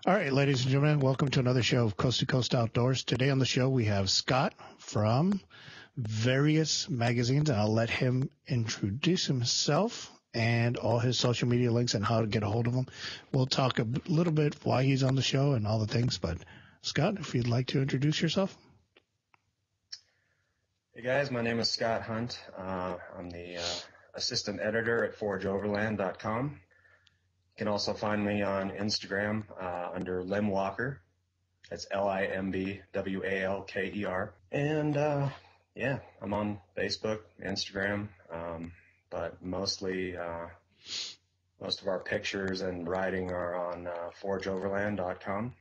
All right, ladies and gentlemen, welcome to another show of Coast to Coast Outdoors. Today on the show, we have Scott from various magazines. I'll let him introduce himself and all his social media links and how to get a hold of him. We'll talk a little bit why he's on the show and all the things. But Scott, if you'd like to introduce yourself. Hey guys, my name is Scott Hunt. I'm the assistant editor at forageoverland.com. You can also find me on Instagram under Limwalker. That's Limbwalker. And I'm on Facebook, Instagram, but mostly most of our pictures and writing are on forageoverland.com.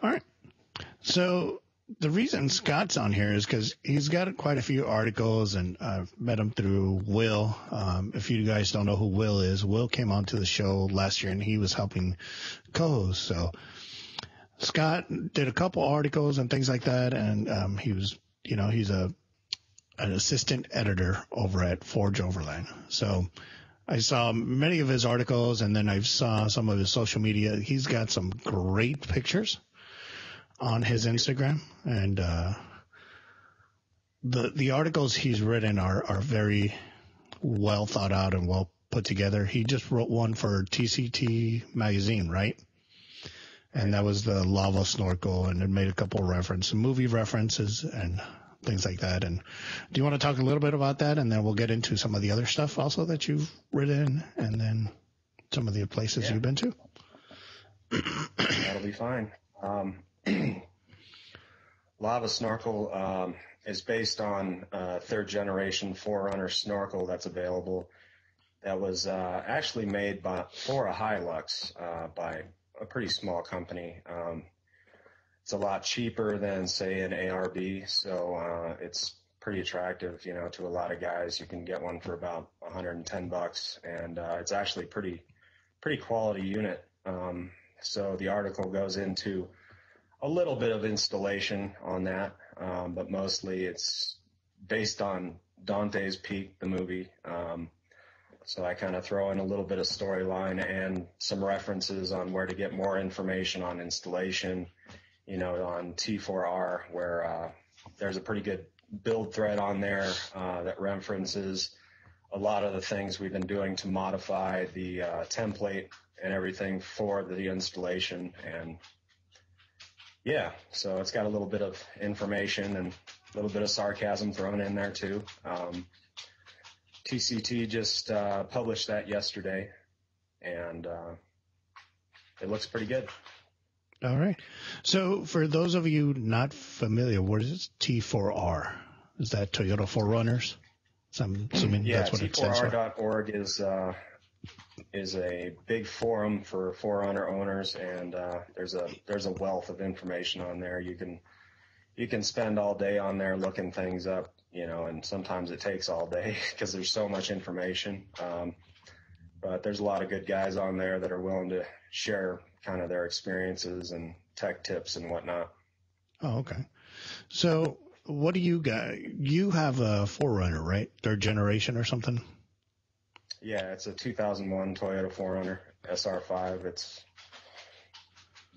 All right. So the reason Scott's on here is because he's got quite a few articles, and I've met him through Will. If you guys don't know who Will is, Will came onto the show last year, and he was helping co-host. So Scott did a couple articles and things like that, and he was, he's an assistant editor over at Forge Overland. So I saw many of his articles, and then I saw some of his social media. He's got some great pictures on his Instagram, and the articles he's written are very well thought out and well put together. He just wrote one for TCT magazine, right? And that was the lava snorkel, and it made a couple of movie references and things like that. And do you want to talk a little bit about that, and then we'll get into some of the other stuff also that you've written, and then some of the places you've been to? That'll be fine. Lava snorkel is based on a third-generation Forerunner snorkel that's available. That was actually made for a Hilux by a pretty small company. It's a lot cheaper than, say, an ARB, so it's pretty attractive, to a lot of guys. You can get one for about $110, and it's actually pretty quality unit. So the article goes into a little bit of installation on that, but mostly it's based on Dante's Peak, the movie. So I kind of throw in a little bit of storyline and some references on where to get more information on installation, on T4R, where there's a pretty good build thread on there that references a lot of the things we've been doing to modify the template and everything for the installation. And so it's got a little bit of information and a little bit of sarcasm thrown in there too. TCT just published that yesterday, and it looks pretty good. All right. So for those of you not familiar, what is T4R? Is that Toyota 4Runners? So I'm assuming that's what it stands for. T4R.org is a big forum for Forerunner owners, and there's a wealth of information on there. You can spend all day on there looking things up, and sometimes it takes all day because there's so much information. But there's a lot of good guys on there that are willing to share kind of their experiences and tech tips and whatnot. Oh, okay. So what do you got? You have a Forerunner, right? Third generation or something? Yeah, it's a 2001 Toyota 4Runner SR5. It's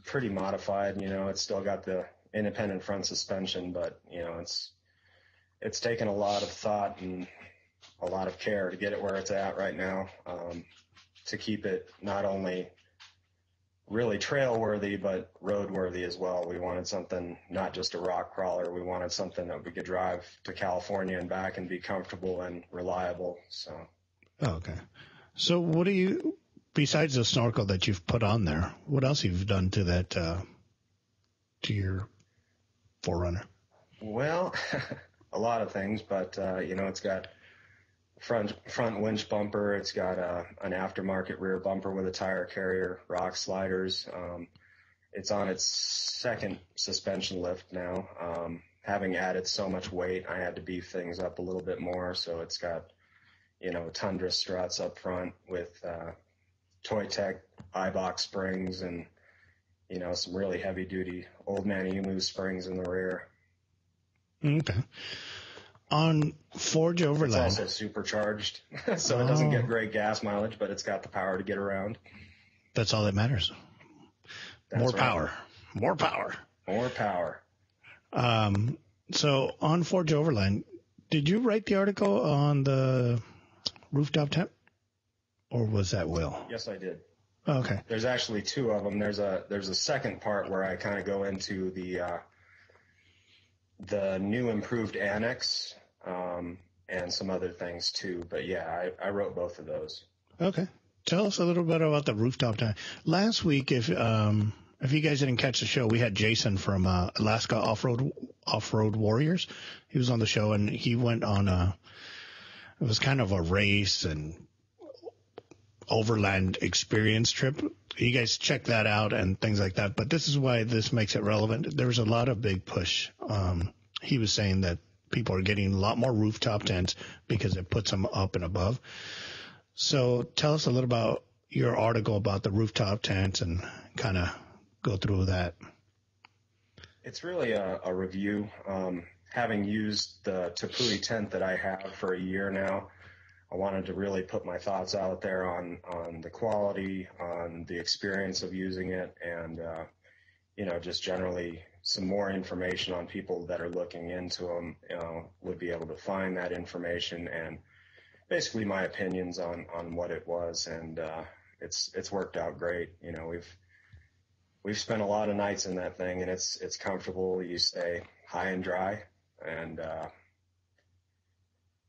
pretty modified, it's still got the independent front suspension, but, it's taken a lot of thought and a lot of care to get it where it's at right now, to keep it not only really trail worthy, but road worthy as well. We wanted something, not just a rock crawler. We wanted something that we could drive to California and back and be comfortable and reliable, so. Oh, okay. So what do you, besides the snorkel that you've put on there, what else you've done to that, to your Forerunner? Well, a lot of things, but, it's got front winch bumper. It's got an aftermarket rear bumper with a tire carrier, rock sliders. It's on its second suspension lift now. Having added so much weight, I had to beef things up a little bit more, so it's got Tundra struts up front with Toy Tech iBox springs and, some really heavy duty old man emu springs in the rear. Okay. On Forge Overland. It's also supercharged, so it doesn't get great gas mileage, but it's got the power to get around. That's all that matters. More power. More power. More power. So on Forge Overland, did you write the article on the rooftop tent, or was that Will? Yes, I did. Oh, okay. There's actually two of them. There's a second part where I kind of go into the new improved annex and some other things too. But yeah, I wrote both of those. Okay. Tell us a little bit about the rooftop tent. Last week, if you guys didn't catch the show, we had Jason from Alaska Off-Road Warriors. He was on the show, and he went on it was kind of a race and overland experience trip. You guys check that out and things like that. But this is why this makes it relevant. There was a lot of big push. He was saying that people are getting a lot more rooftop tents because it puts them up and above. So tell us a little about your article about the rooftop tents and kind of go through that. It's really a review. Having used the Tepui tent that I have for a year now, I wanted to really put my thoughts out there on the quality, on the experience of using it, and just generally some more information on people that are looking into them, would be able to find that information, and basically my opinions on what it was, and it's worked out great. We've spent a lot of nights in that thing, and it's comfortable. You stay high and dry, and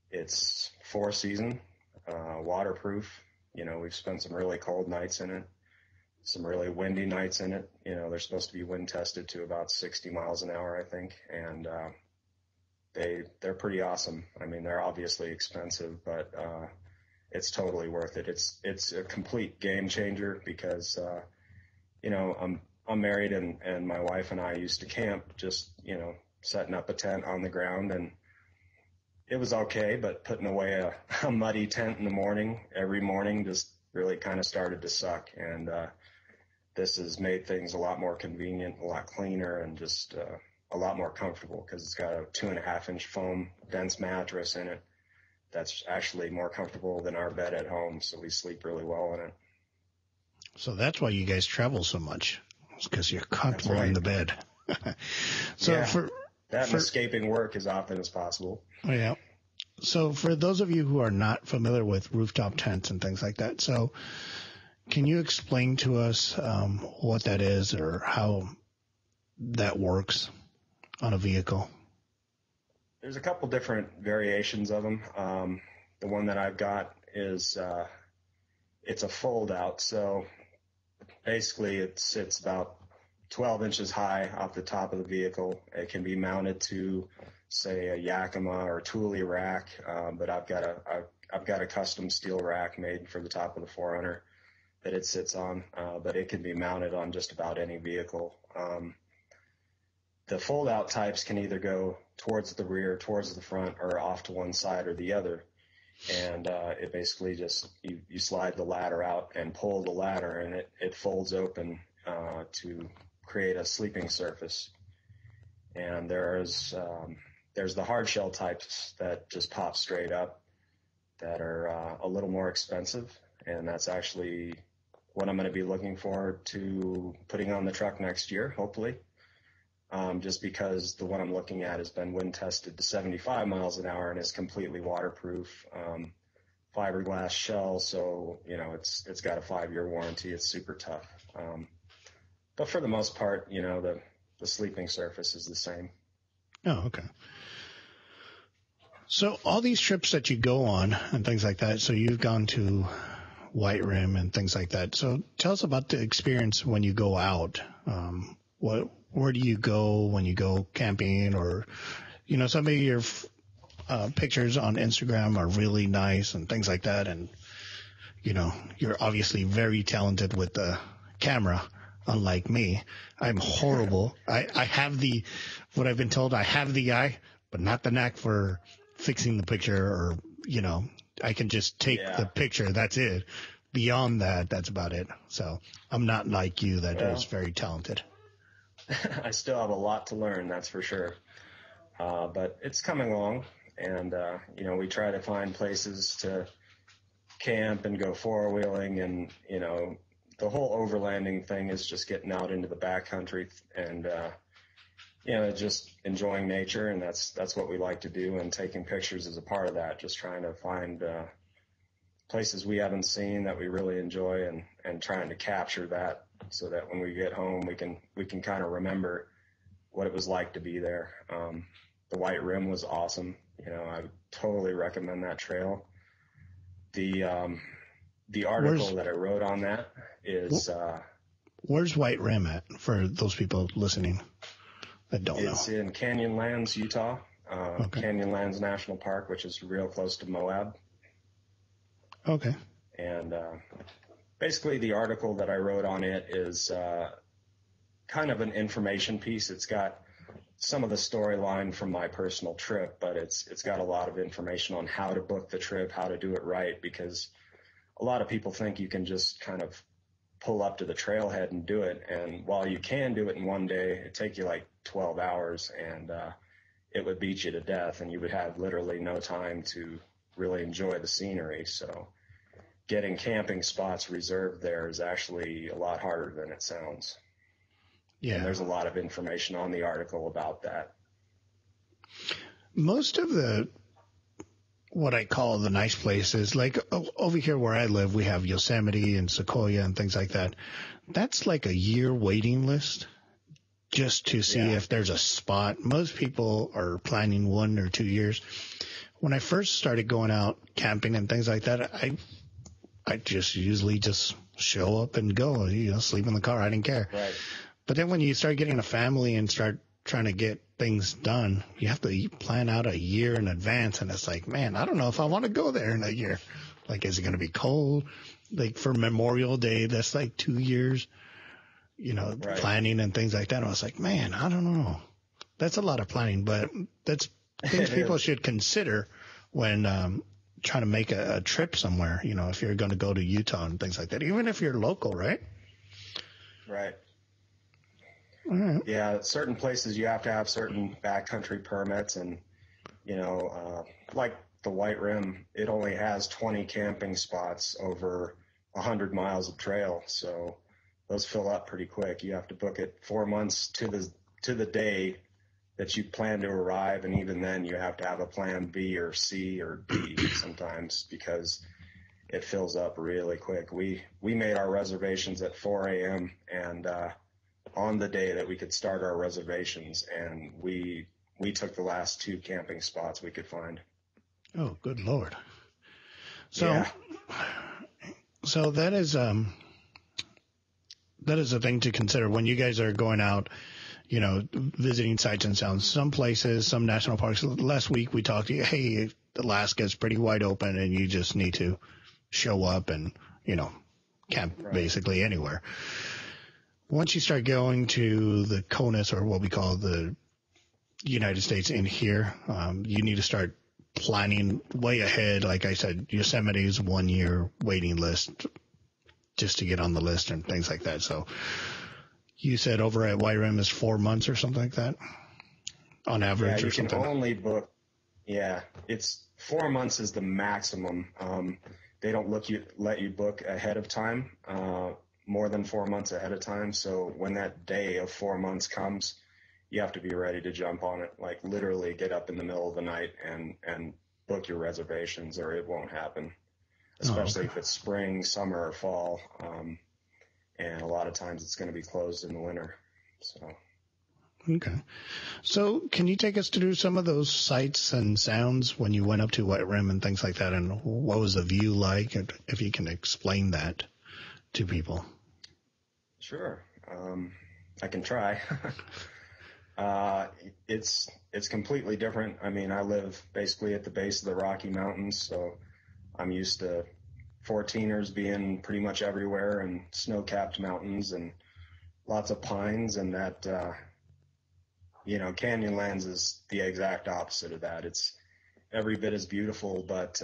it's 4-season, waterproof. We've spent some really cold nights in it, some really windy nights in it. They're supposed to be wind tested to about 60 miles an hour, I think, and they're pretty awesome. I mean, they're obviously expensive, but it's totally worth it. It's a complete game changer because I'm married, and my wife and I used to camp just setting up a tent on the ground, and it was okay, but putting away a muddy tent in the morning, every morning, just really kind of started to suck. And this has made things a lot more convenient, a lot cleaner, and just a lot more comfortable because it's got a 2.5-inch foam dense mattress in it that's actually more comfortable than our bed at home, so we sleep really well in it. So that's why you guys travel so much, because you're comfortable in the bed. Escaping work as often as possible. Yeah. So for those of you who are not familiar with rooftop tents and things like that, so can you explain to us what that is or how that works on a vehicle? There's a couple different variations of them. The one that I've got is it's a fold out. So basically it sits about 12 inches high off the top of the vehicle. It can be mounted to, say, a Yakima or Thule rack, but I've got a custom steel rack made for the top of the 4Runner that it sits on, but it can be mounted on just about any vehicle. The fold-out types can either go towards the rear, towards the front, or off to one side or the other. And it basically just, you slide the ladder out and pull the ladder, and it folds open to create a sleeping surface. And there's the hard shell types that just pop straight up that are a little more expensive, and that's actually what I'm going to be looking forward to putting on the truck next year, hopefully. Just because the one I'm looking at has been wind tested to 75 miles an hour and is completely waterproof, fiberglass shell. So, it's got a 5-year warranty. It's super tough. But for the most part, the sleeping surface is the same. Oh, okay. So all these trips that you go on and things like that, so you've gone to White Rim and things like that. So tell us about the experience when you go out. Where do you go when you go camping? Or, some of your pictures on Instagram are really nice and things like that. And, you're obviously very talented with the camera, unlike me. I'm horrible. I have what I've been told, I have the eye, but not the knack for fixing the picture, or, I can just take the picture. That's it. Beyond that, that's about it. So I'm not like you that is very talented. I still have a lot to learn, that's for sure. But it's coming along, and, we try to find places to camp and go four-wheeling, and, the whole overlanding thing is just getting out into the backcountry and, just enjoying nature. And that's what we like to do. And taking pictures is a part of that, just trying to find, places we haven't seen that we really enjoy and trying to capture that so that when we get home, we can kind of remember what it was like to be there. The White Rim was awesome. I would totally recommend that trail. The article that I wrote on that is, where's White Rim at for those people listening that don't know? It's in Canyonlands, Utah, Okay. Canyonlands National Park, which is real close to Moab. Okay. And basically the article that I wrote on it is kind of an information piece. It's got some of the storyline from my personal trip, but it's got a lot of information on how to book the trip, how to do it right, because a lot of people think you can just kind of pull up to the trailhead and do it. And while you can do it in one day, it'd take you like 12 hours and it would beat you to death and you would have literally no time to really enjoy the scenery. So getting camping spots reserved there is actually a lot harder than it sounds. Yeah. And there's a lot of information on the article about that. Most of what I call the nice places, like over here where I live, we have Yosemite and Sequoia and things like that. That's like a year waiting list just to see if there's a spot. Most people are planning 1 or 2 years. When I first started going out camping and things like that, I just usually just show up and go, sleep in the car. I didn't care. Right. But then when you start getting a family and start trying to get things done, you have to plan out a year in advance. And it's like, man, I don't know if I want to go there in a year. Like, is it going to be cold? Like for Memorial Day, that's like 2 years, Right. planning and things like that. And I was like, man, I don't know. That's a lot of planning, but that's things people should consider when trying to make a trip somewhere, if you're going to go to Utah and things like that, even if you're local, right? Right. All right. Yeah, certain places you have to have certain backcountry permits, and like the White Rim, it only has 20 camping spots over 100 miles of trail, so those fill up pretty quick. You have to book it 4 months to the day that you plan to arrive, and even then you have to have a plan B or C or D sometimes because it fills up really quick. We made our reservations at 4 a.m. and on the day that we could start our reservations, and we took the last 2 camping spots we could find. Oh, good Lord. So, Yeah. so that is a thing to consider when you guys are going out, visiting sights and sounds. Some places, some national parks. Last week we talked to you, hey, Alaska's pretty wide open and you just need to show up and, camp basically anywhere. Once you start going to the CONUS, or what we call the United States in here, you need to start planning way ahead. Like I said, Yosemite is 1 year waiting list just to get on the list and things like that. So you said over at White Rim is 4 months or something like that on average, you or something? can only book. Yeah, it's 4 months is the maximum. They don't let you book ahead of time, more than 4 months ahead of time. So when that day of 4 months comes, you have to be ready to jump on it. Like literally get up in the middle of the night and book your reservations, or it won't happen. Especially if it's spring, summer, or fall. And a lot of times it's going to be closed in the winter. So. Okay. So can you take us through some of those sights and sounds when you went up to White Rim and things like that? And what was the view like? If you can explain that to people. Sure. I can try. It's completely different. I mean, I live basically at the base of the Rocky Mountains, so I'm used to 14ers being pretty much everywhere and snow-capped mountains and lots of pines, and that, Canyonlands is the exact opposite of that. It's every bit as beautiful, but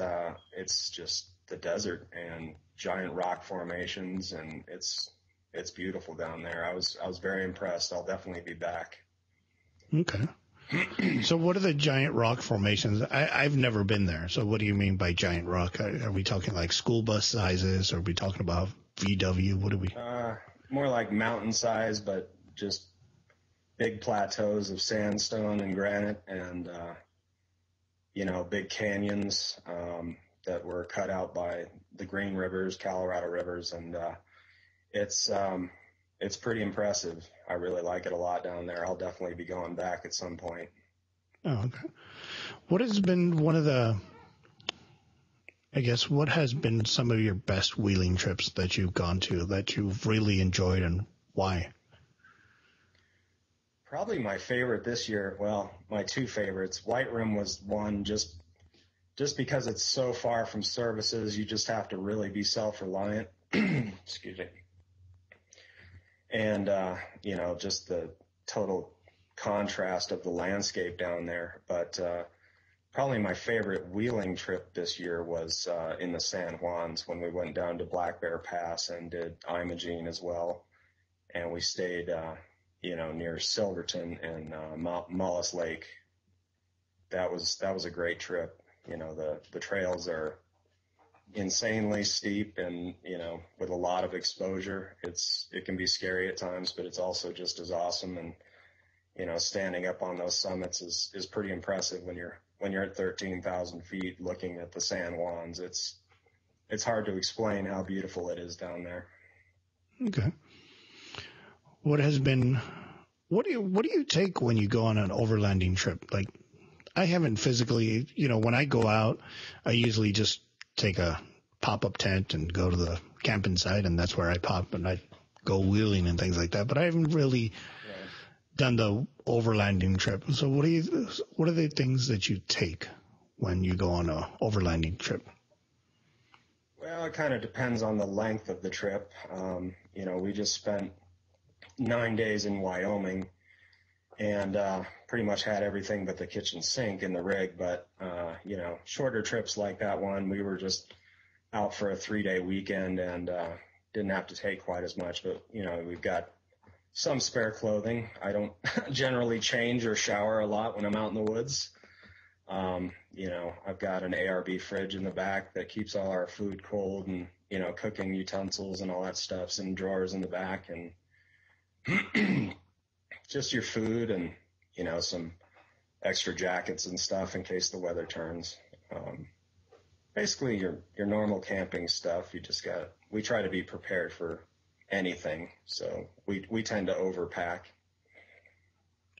it's just the desert and giant rock formations, and it's beautiful down there. I was very impressed. I'll definitely be back. Okay. So what are the giant rock formations? I've never been there. So what do you mean by giant rock? Are we talking like school bus sizes? Or are we talking about VW? What do we? More like mountain size, but just big plateaus of sandstone and granite, and big canyons that were cut out by the Green Rivers, Colorado rivers, and it's pretty impressive. I really like it a lot down there. I'll definitely be going back at some point. Oh, okay. What has been what has been some of your best wheeling trips that you've gone to that you've really enjoyed, and why? Probably my favorite this year, well, my two favorites. White Rim was one just because it's so far from services. You just have to really be self-reliant. Excuse me. And, just the total contrast of the landscape down there. But probably my favorite wheeling trip this year was in the San Juans, when we went down to Black Bear Pass and did Imogene as well. And we stayed, near Silverton and Mullis Lake. That was a great trip. The trails are insanely steep and, with a lot of exposure. It can be scary at times, but it's also just as awesome. And, standing up on those summits is pretty impressive when you're at 13,000 feet looking at the San Juans. It's hard to explain how beautiful it is down there. Okay. What do you take when you go on an overlanding trip? Like, I haven't physically, when I go out, I usually just take a pop-up tent and go to the camping site, and that's where I pop and I go wheeling and things like that. But I haven't really done the overlanding trip. So what are the things that you take when you go on a overlanding trip? Well, it kind of depends on the length of the trip. We just spent 9 days in Wyoming and pretty much had everything but the kitchen sink in the rig. But, shorter trips like that one, we were just out for a 3-day weekend and didn't have to take quite as much. But, we've got some spare clothing. I don't generally change or shower a lot when I'm out in the woods. I've got an ARB fridge in the back that keeps all our food cold, and, cooking utensils and all that stuff's in drawers in the back, and just your food and, some extra jackets and stuff in case the weather turns. Basically your normal camping stuff. We try to be prepared for anything. So we tend to overpack.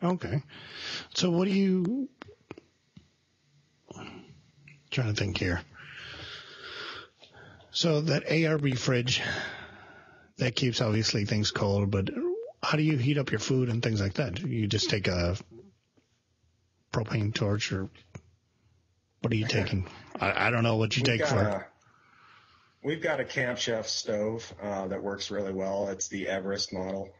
Okay. So trying to think here. So that ARB fridge, that keeps obviously things cold, but how do you heat up your food and things like that? You just take a propane torch, or what are you taking? I don't know what you take for. We've got a Camp Chef stove that works really well. It's the Everest model.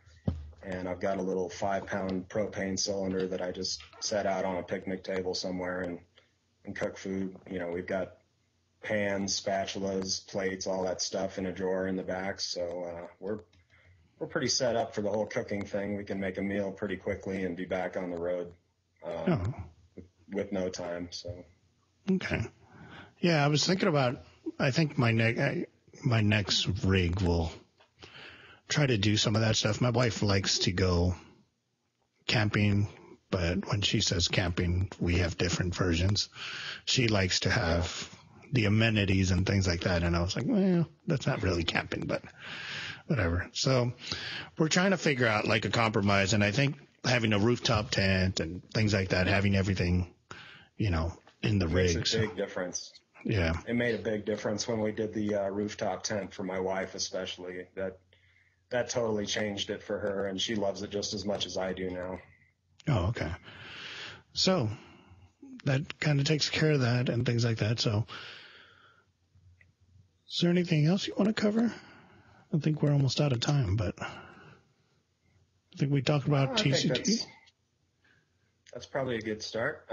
And I've got a little 5-pound propane cylinder that I just set out on a picnic table somewhere and cook food. We've got pans, spatulas, plates, all that stuff in a drawer in the back. So we're pretty set up for the whole cooking thing. We can make a meal pretty quickly and be back on the road with no time. So. Okay. Yeah, I was thinking about, I think my next rig will try to do some of that stuff. My wife likes to go camping, but when she says camping, we have different versions. She likes to have the amenities and things like that. And I was like, well, that's not really camping, but whatever. So we're trying to figure out like a compromise. And I think having a rooftop tent and things like that, having everything, in the rig. Makes a big difference. Yeah. It made a big difference when we did the rooftop tent for my wife, especially. That totally changed it for her, and she loves it just as much as I do now. Oh, okay. So that kind of takes care of that and things like that. So is there anything else you want to cover? I think we're almost out of time, but I think we talked about TCT. That's probably a good start.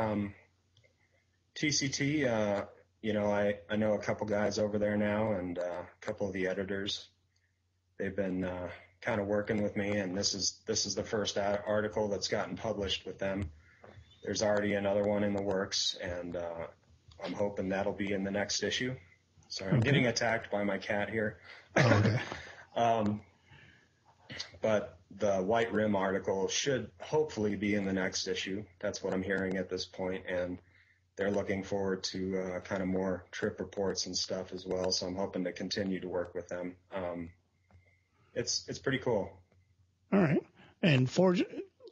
TCT, I know a couple guys over there now, and a couple of the editors. They've been kind of working with me, and this is the first article that's gotten published with them. There's already another one in the works, and I'm hoping that'll be in the next issue. Sorry, I'm getting attacked by my cat here. Oh, okay. But the White Rim article should hopefully be in the next issue. That's what I'm hearing at this point, and they're looking forward to kind of more trip reports and stuff as well. So I'm hoping to continue to work with them. It's pretty cool. All right. And Forge,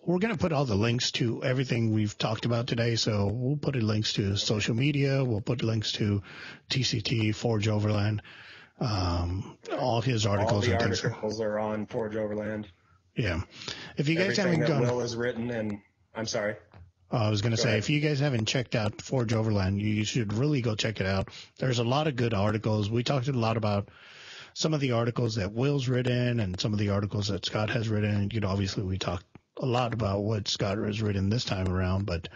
we're going to put all the links to everything we've talked about today. So we'll put links to social media. We'll put links to TCT, Forge Overland, all his articles. All the articles are on Forge Overland. Yeah. If you guys Everything haven't that gone, Will has written, and I'm sorry. I was going to say, ahead. if you guys haven't checked out Forge Overland, you should really go check it out. There's a lot of good articles. We talked a lot about some of the articles that Will's written and some of the articles that Scott has written. You know, obviously we talked a lot about what Scott has written this time around, but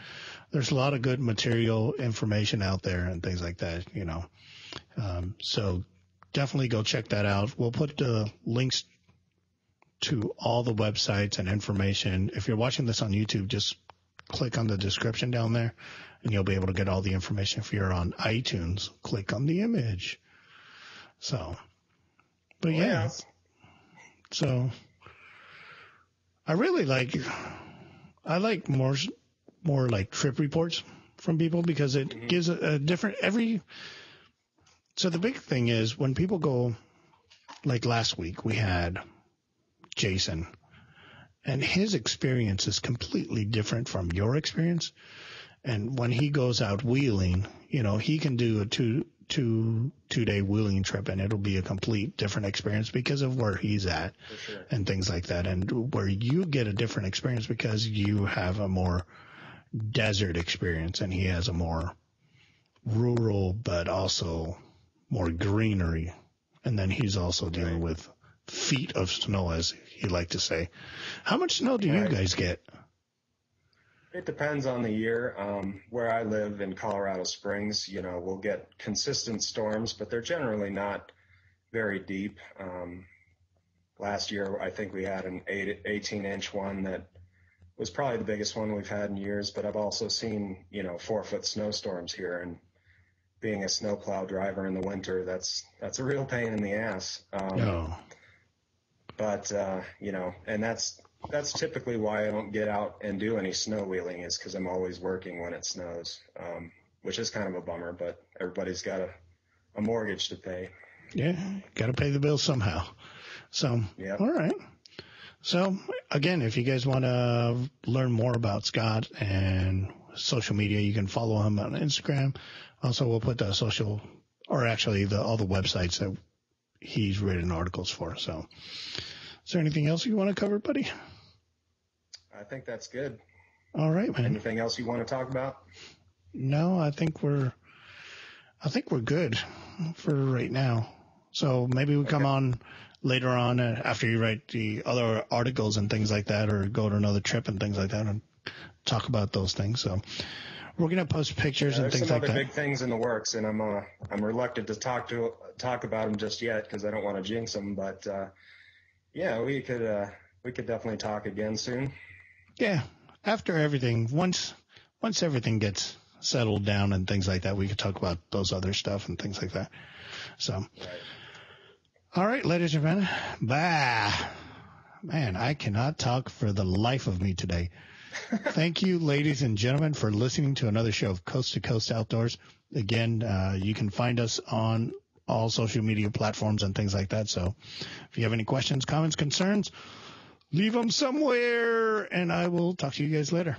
there's a lot of good material, information out there and things like that, you know. So definitely go check that out. We'll put the links to all the websites and information. If you're watching this on YouTube, just click on the description down there and you'll be able to get all the information. If you're on iTunes, click on the image. So, but yeah. So I really like more like trip reports from people because it gives a different so the big thing is when people go, like last week we had Jason, and his experience is completely different from your experience. And when he goes out wheeling, you know, he can do a two-day wheeling trip and it'll be a complete different experience because of where he's at. For sure. And things like that. And where you get a different experience because you have a more desert experience and he has a more rural, but also more greenery. And then he's also dealing with feet of snow, as he like to say. How much snow do you guys get? It depends on the year. Where I live in Colorado Springs, you know, we'll get consistent storms, but they're generally not very deep. Last year, I think we had an 18-inch one that was probably the biggest one we've had in years, but I've also seen, you know, 4-foot snowstorms here, and being a snowplow driver in the winter, that's a real pain in the ass. But, you know, and that's typically why I don't get out and do any snow wheeling, is because I'm always working when it snows, which is kind of a bummer, but everybody's got a mortgage to pay. Yeah, got to pay the bills somehow. So, Yep. All right. So, again, if you guys want to learn more about Scott and social media, you can follow him on Instagram. Also, we'll put the all the websites that he's written articles for. So, is there anything else you want to cover, buddy? I think that's good. All right, man. Anything else you want to talk about? No, I think we're good for right now. So maybe we come on later on after you write the other articles and things like that, or go to another trip and things like that, and talk about those things. So we're gonna post pictures and things like that. There's some other big things in the works, and I'm reluctant to talk about them just yet because I don't want to jinx them. But yeah, we could definitely talk again soon. Yeah, after everything, once everything gets settled down and things like that, we could talk about those other stuff and things like that. So, right. All right, ladies and gentlemen, man, I cannot talk for the life of me today. Thank you, ladies and gentlemen, for listening to another show of Coast to Coast Outdoors. Again, you can find us on all social media platforms and things like that. So if you have any questions, comments, concerns, leave them somewhere, and I will talk to you guys later.